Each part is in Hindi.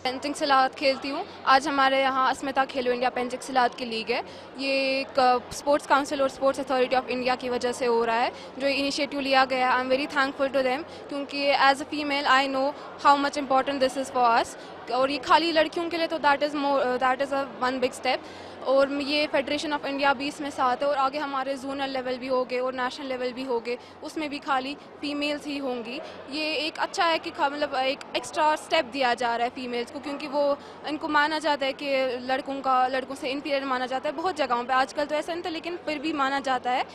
पेंटिंग सिलाहत खेलती हूँ। आज हमारे यहाँ अस्मिता खेलो इंडिया पेंटिंग सिलाहत की लीग है। ये एक स्पोर्ट्स काउंसिल और स्पोर्ट्स अथॉरिटी ऑफ इंडिया की वजह से हो रहा है। जो इनिशिएटिव लिया गया है, I am very thankful to them, क्योंकि as a female I know how much important this is for us. और ये खाली लड़कियों के लिए तो that is a one big step. और ये फेडरेशन ऑफ इंडिया भी इसमें साथ है, और आगे हमारे जोनल लेवल भी होंगे और नेशनल लेवल भी होंगे, उसमें भी खाली फीमेल्स ही होंगी। ये एक अच्छा है कि मतलब एक एक्स्ट्रा स्टेप दिया जा रहा है फीमेल्स को, क्योंकि वो इनको माना जाता है कि लड़कों से इन्फीरियर माना जाता है बहुत जगहों पे। आजकल तो ऐसा नहीं था, लेकिन फिर भी माना जाता है।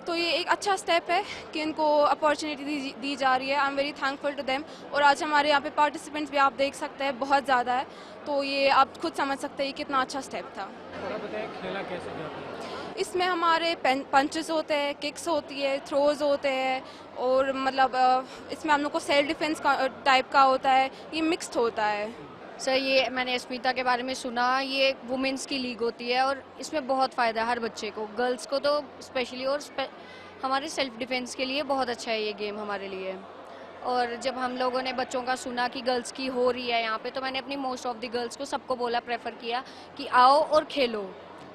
तो ये एक अच्छा स्टेप है कि इनको अपॉर्चुनिटी दी जा रही है। I am very thankful to them. और आज हमारे यहाँ पे पार्टिसिपेंट्स भी आप देख सकते हैं बहुत ज़्यादा है, तो ये आप खुद समझ सकते हैं कितना अच्छा स्टेप था। थोड़ा बताएं खेला कैसे जाता है? इसमें हमारे पंचेस होते हैं, किक्स होती है, थ्रोज होते हैं, और मतलब इसमें हम लोग को सेल्फ डिफेंस का टाइप का होता है। ये मिक्स्ड होता है। सर ये मैंने अस्मिता के बारे में सुना, ये वुमेंस की लीग होती है और इसमें बहुत फ़ायदा है हर बच्चे को, गर्ल्स को तो स्पेशली, और हमारे सेल्फ डिफेंस के लिए बहुत अच्छा है ये गेम हमारे लिए। और जब हम लोगों ने बच्चों का सुना कि गर्ल्स की हो रही है यहाँ पे, तो मैंने अपनी मोस्ट ऑफ द गर्ल्स को सबको बोला, प्रेफर किया कि आओ और खेलो।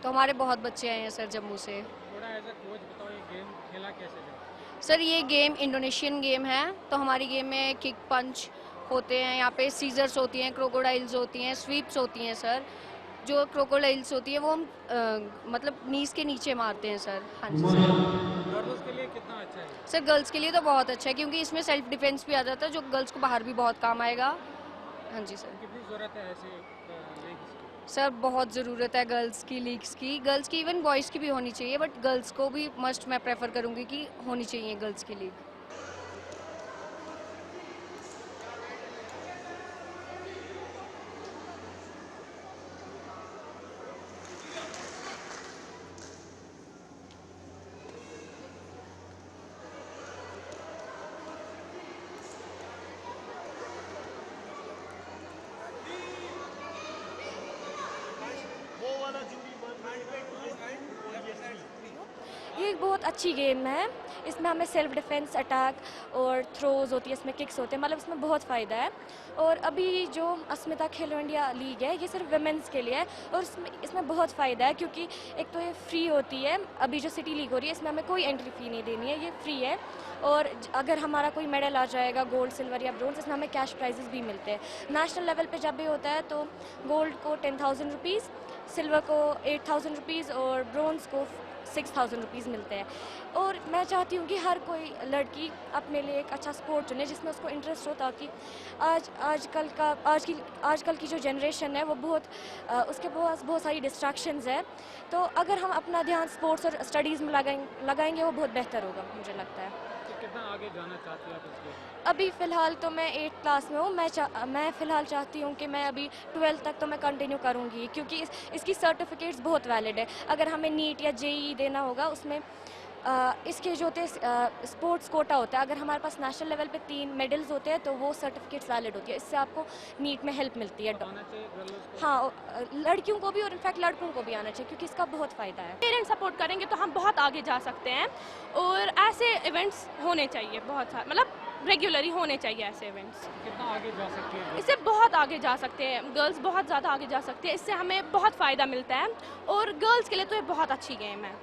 तो हमारे बहुत बच्चे आए हैं सर जम्मू से। थोड़ा एज अ कोच बताओ ये गेम खेला कैसे जाता है? सर ये गेम इंडोनेशियन गेम है, तो हमारी गेम में किक पंच होते हैं, यहाँ पे सीजर्स होती हैं, क्रोकोडाइल्स होती हैं, स्वीप्स होती हैं सर। जो क्रोकोडाइल्स होती है वो हम मतलब नीज के नीचे मारते हैं सर। हाँ जी सर। गर्ल्स के लिए कितना अच्छा है? सर गर्ल्स के लिए तो बहुत अच्छा है, क्योंकि इसमें सेल्फ डिफेंस भी आ जाता है, जो गर्ल्स को बाहर भी बहुत काम आएगा। हाँ जी सर। कितनी ज़रूरत है ऐसे लीग्स की? सर बहुत ज़रूरत है गर्ल्स की लीग्स की, गर्ल्स की इवन बॉयज़ की भी होनी चाहिए, बट गर्ल्स को भी मस्ट मैं प्रेफर करूँगी कि होनी चाहिए गर्ल्स की लीग। ये एक बहुत अच्छी गेम है। इसमें हमें सेल्फ डिफेंस, अटैक और थ्रोज होती है, इसमें किक्स होते हैं, मतलब इसमें बहुत फ़ायदा है। और अभी जो अस्मिता खेलो इंडिया लीग है, ये सिर्फ वुमेंस के लिए है, और इसमें बहुत फ़ायदा है, क्योंकि एक तो ये फ्री होती है। अभी जो सिटी लीग हो रही है, इसमें हमें कोई एंट्री फ़ी नहीं देनी है, ये फ्री है। और अगर हमारा कोई मेडल आ जाएगा, गोल्ड, सिल्वर या ब्रोंज, इसमें हमें कैश प्राइजेस भी मिलते हैं। नेशनल लेवल पे जब भी होता है तो गोल्ड को 10,000 रुपीज़, सिल्वर को 8,000 रुपीज़ और ब्रोंज को 6,000 रुपीज़ मिलते हैं। और मैं चाहती हूँ कि हर कोई लड़की अपने लिए एक अच्छा स्पोर्ट चुने जिसमें उसको इंटरेस्ट हो, ताकि आजकल की जो जनरेशन है वो उसके पास बहुत सारी डिस्ट्रैक्शंस है। तो अगर हम अपना ध्यान स्पोर्ट्स और स्टडीज़ में लगाएंगे वो बहुत बेहतर होगा, मुझे लगता है। तो कितना आगे जाना चाहती है आप इस गेम में? अभी फ़िलहाल तो मैं 8th क्लास में हूँ। मैं फ़िलहाल चाहती हूँ कि मैं अभी 12th तक तो मैं कंटिन्यू करूँगी, क्योंकि इसकी सर्टिफिकेट्स बहुत वैलिड है। अगर हमें नीट या जेईई देना होगा, उसमें इसके जो होते स्पोर्ट्स कोटा होता है, अगर हमारे पास नेशनल लेवल पे 3 मेडल्स होते हैं तो वो सर्टिफिकेट्स वैलिड होती है। इससे आपको नीट में हेल्प मिलती है। आना चाहिए गर्ल्स को? हाँ, लड़कियों को भी और इनफैक्ट लड़कों को भी आना चाहिए, क्योंकि इसका बहुत फ़ायदा है। पेरेंट्स सपोर्ट करेंगे तो हम बहुत आगे जा सकते हैं, और ऐसे इवेंट्स होने चाहिए बहुत सारे, मतलब रेगुलरली होने चाहिए ऐसे इवेंट्स। कितना आगे जा सकती है? इससे बहुत आगे जा सकते हैं, गर्ल्स बहुत ज़्यादा आगे जा सकती है, इससे हमें बहुत फ़ायदा मिलता है, और गर्ल्स के लिए तो ये बहुत अच्छी गेम है।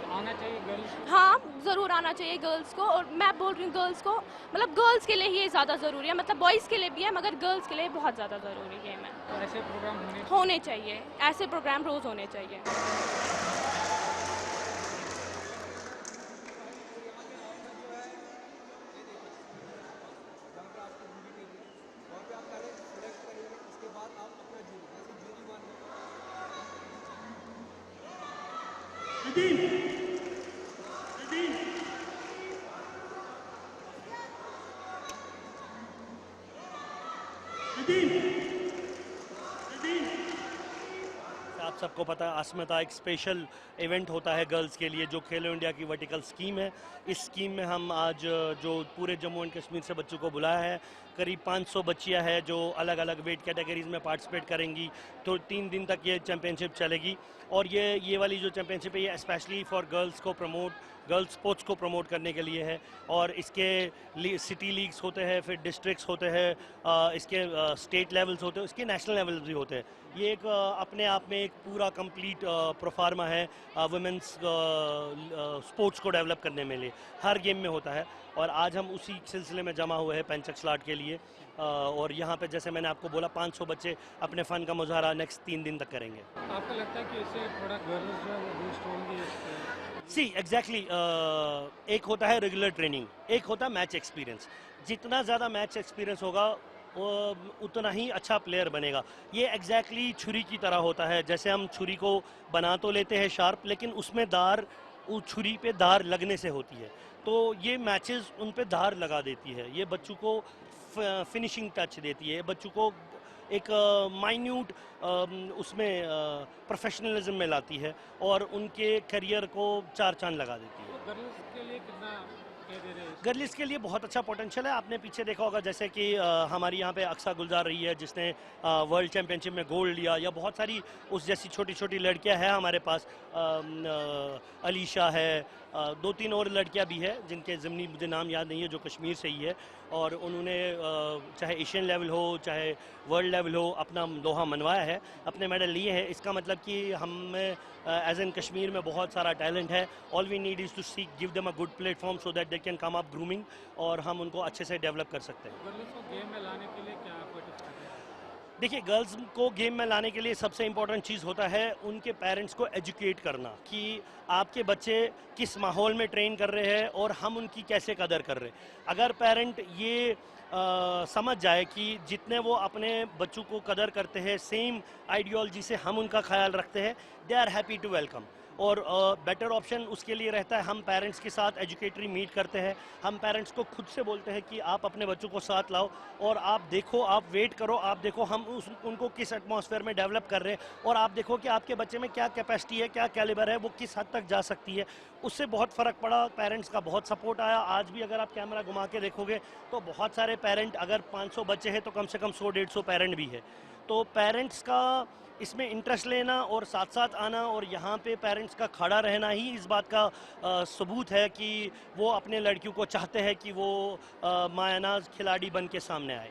आना चाहिए गर्ल्स को? हाँ, ज़रूर आना चाहिए गर्ल्स को, और मैं बोल रही हूँ गर्ल्स को, मतलब गर्ल्स के लिए ही ये ज़्यादा ज़रूरी है, मतलब बॉयज़ के लिए भी है, मगर गर्ल्स के लिए बहुत ज़्यादा ज़रूरी गेम है। तो ऐसे प्रोग्राम होने चाहिए, ऐसे प्रोग्राम रोज़ होने चाहिए। आप सबको पता है अस्मिता एक स्पेशल इवेंट होता है गर्ल्स के लिए, जो खेलो इंडिया की वर्टिकल स्कीम है। इस स्कीम में हम आज जो पूरे जम्मू एंड कश्मीर से बच्चों को बुलाया है, करीब 500 बच्चियां हैं जो अलग अलग वेट कैटेगरीज में पार्टिसिपेट करेंगी। तो 3 दिन तक ये चैम्पियनशिप चलेगी और ये वाली जो चैम्पियनशिप है ये स्पेशली फॉर गर्ल्स स्पोर्ट्स को प्रमोट करने के लिए है। और इसके सिटी लीग्स होते हैं, फिर डिस्ट्रिक्ट्स होते हैं, इसके स्टेट लेवल्स होते हैं, इसके नेशनल लेवल्स भी होते हैं। ये एक अपने आप में एक पूरा कंप्लीट प्रोफार्मा है वुमेंस स्पोर्ट्स को डेवलप करने में लिए, हर गेम में होता है। और आज हम उसी सिलसिले में जमा हुए हैं पेंचक स्लॉट के लिए। और यहाँ पे जैसे मैंने आपको बोला 500 बच्चे अपने फ़न का मुजाहरा नेक्स्ट 3 दिन तक करेंगे। आपको लगता है कि इससे थोड़ा गर्ल्स जो है वो बूस्ट होंगी? सी एग्जैक्टली, एक होता है रेगुलर ट्रेनिंग, एक होता है मैच एक्सपीरियंस। जितना ज़्यादा मैच एक्सपीरियंस होगा वो उतना ही अच्छा प्लेयर बनेगा। ये एग्जैक्टली छुरी की तरह होता है, जैसे हम छुरी को बना तो लेते हैं शार्प, लेकिन उसमें धार उस छुरी पे धार लगने से होती है। तो ये मैचेस उन पे धार लगा देती है, ये बच्चों को फिनिशिंग टच देती है, बच्चों को एक माइन्यूट उसमें प्रोफेशनलिज्म में लाती है और उनके करियर को 4 चांद लगा देती है। तो गर्ल्स के लिए कितना क्या दे रहे हैं? गर्ल्स के लिए बहुत अच्छा पोटेंशियल है। आपने पीछे देखा होगा जैसे कि हमारी यहाँ पे अक्सा गुलजार रही है जिसने वर्ल्ड चैंपियनशिप में गोल्ड लिया, या बहुत सारी उस जैसी छोटी छोटी लड़कियाँ हैं हमारे पास। अलीशा है, 2-3 और लड़कियाँ भी है जिनके ज़िमनी मुझे नाम याद नहीं है, जो कश्मीर से ही है। और उन्होंने चाहे एशियन लेवल हो चाहे वर्ल्ड लेवल हो अपना लोहा मनवाया है, अपने मेडल लिए हैं। इसका मतलब कि हम में एज एन कश्मीर में बहुत सारा टैलेंट है। All we need is to see give them a good platform so that they can come up grooming, और हम उनको अच्छे से डेवलप कर सकते हैं। गर्ल्स को गेम में लाने के लिए क्या एफर्ट है? देखिए, गर्ल्स को गेम में लाने के लिए सबसे इम्पोर्टेंट चीज़ होता है उनके पेरेंट्स को एजुकेट करना कि आपके बच्चे किस माहौल में ट्रेन कर रहे हैं और हम उनकी कैसे कदर कर रहे हैं। अगर पेरेंट ये समझ जाए कि जितने वो अपने बच्चों को कदर करते हैं, सेम आइडियोलॉजी से हम उनका ख्याल रखते हैं, they are happy to welcome. और बेटर ऑप्शन उसके लिए रहता है, हम पेरेंट्स के साथ एजुकेटरी मीट करते हैं, हम पेरेंट्स को खुद से बोलते हैं कि आप अपने बच्चों को साथ लाओ और आप देखो, आप वेट करो, आप देखो हम उनको किस एटमॉस्फेयर में डेवलप कर रहे हैं, और आप देखो कि आपके बच्चे में क्या कैपेसिटी है, क्या कैलिबर है, वो किस हद तक जा सकती है। उससे बहुत फ़र्क पड़ा, पेरेंट्स का बहुत सपोर्ट आया। आज भी अगर आप कैमरा घुमा के देखोगे तो बहुत सारे पेरेंट, अगर 500 बच्चे हैं तो कम से कम 100-150 पेरेंट भी है। तो पेरेंट्स का इसमें इंटरेस्ट लेना और साथ साथ आना और यहाँ पे पेरेंट्स का खड़ा रहना ही इस बात का सबूत है कि वो अपने लड़कियों को चाहते हैं कि वो मायानाज खिलाड़ी बन के सामने आए।